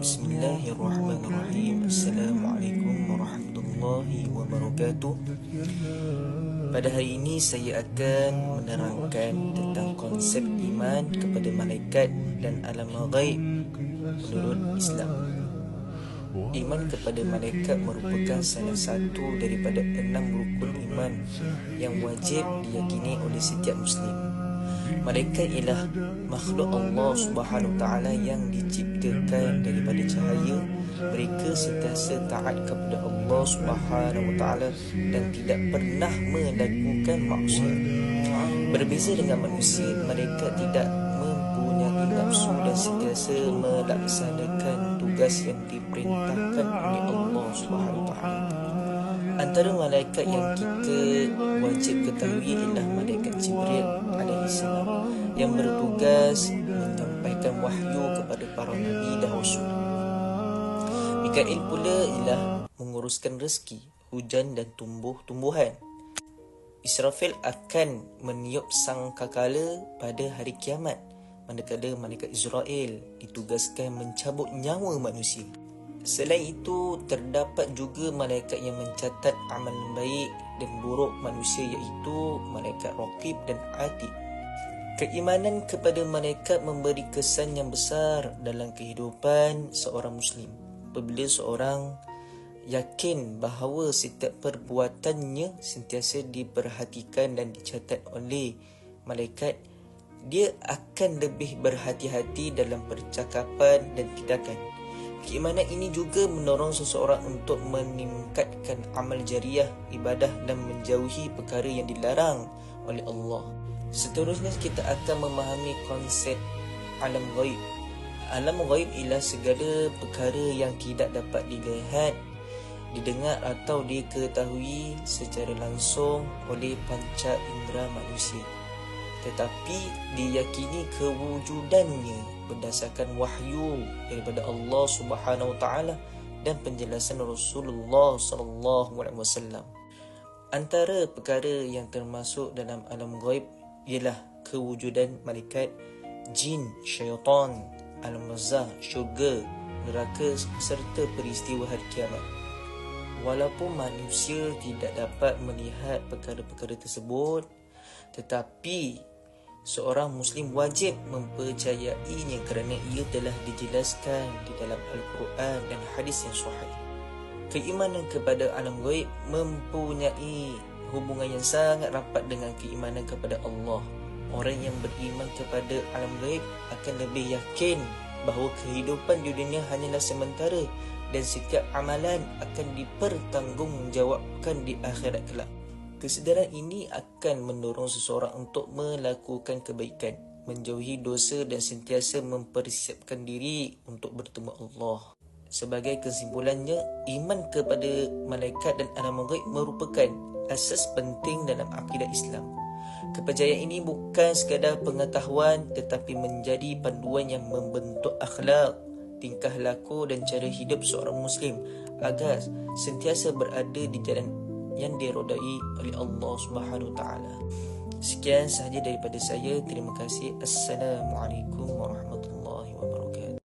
Bismillahirrahmanirrahim. Assalamualaikum warahmatullahi wabarakatuh. Pada hari ini saya akan menerangkan tentang konsep iman kepada malaikat dan alam ghaib menurut Islam. Iman kepada malaikat merupakan salah satu daripada 6 rukun iman yang wajib diyakini oleh setiap Muslim. Malaikat ialah makhluk Allah Subhanahu Taala yang diciptakan daripada cahaya. Mereka sentiasa taat kepada Allah Subhanahu Taala dan tidak pernah melakukan maksiat. Berbeza dengan manusia, malaikat tidak mempunyai nafsu dan sentiasa melaksanakan tugas yang diperintahkan oleh Allah Subhanahu Taala. Antara malaikat yang kita wajib ketahui ialah malaikat Jibril alaihissalam yang bertugas menyampaikan wahyu kepada para nabi dan rasul. Mikail pula ialah menguruskan rezeki, hujan dan tumbuh-tumbuhan. Israfil akan meniup sangkakala pada hari kiamat, manakala malaikat Israel ditugaskan mencabut nyawa manusia. Selain itu, terdapat juga malaikat yang mencatat amalan baik dan buruk manusia, iaitu malaikat Raqib dan Atid. Keimanan kepada malaikat memberi kesan yang besar dalam kehidupan seorang Muslim. Apabila seorang yakin bahawa setiap perbuatannya sentiasa diperhatikan dan dicatat oleh malaikat, dia akan lebih berhati-hati dalam percakapan dan tindakan. Keimanan ini juga mendorong seseorang untuk meningkatkan amal jariah, ibadah dan menjauhi perkara yang dilarang oleh Allah. Seterusnya kita akan memahami konsep alam ghaib. Alam ghaib ialah segala perkara yang tidak dapat dilihat, didengar atau diketahui secara langsung oleh panca indera manusia, tetapi diyakini kewujudannya berdasarkan wahyu daripada Allah Subhanahu Taala dan penjelasan Rasulullah sallallahu alaihi wasallam. Antara perkara yang termasuk dalam alam ghaib ialah kewujudan malaikat, jin, syaitan, alam barzakh, syurga, neraka serta peristiwa hari kiamat. Walaupun manusia tidak dapat melihat perkara-perkara tersebut, tetapi seorang Muslim wajib mempercayainya kerana ia telah dijelaskan di dalam Al-Quran dan hadis yang sahih. Keimanan kepada alam ghaib mempunyai hubungan yang sangat rapat dengan keimanan kepada Allah. Orang yang beriman kepada alam ghaib akan lebih yakin bahawa kehidupan di dunia hanyalah sementara dan setiap amalan akan dipertanggungjawabkan di akhirat kelak. Kesedaran ini akan mendorong seseorang untuk melakukan kebaikan, menjauhi dosa dan sentiasa mempersiapkan diri untuk bertemu Allah. Sebagai kesimpulannya, iman kepada malaikat dan alam ghaib merupakan asas penting dalam akidah Islam. Kepercayaan ini bukan sekadar pengetahuan tetapi menjadi panduan yang membentuk akhlak, tingkah laku dan cara hidup seorang Muslim agar sentiasa berada di jalan yang dirodai oleh Allah Subhanahu Taala. Sekian sahaja daripada saya. Terima kasih. Assalamualaikum warahmatullahi wabarakatuh.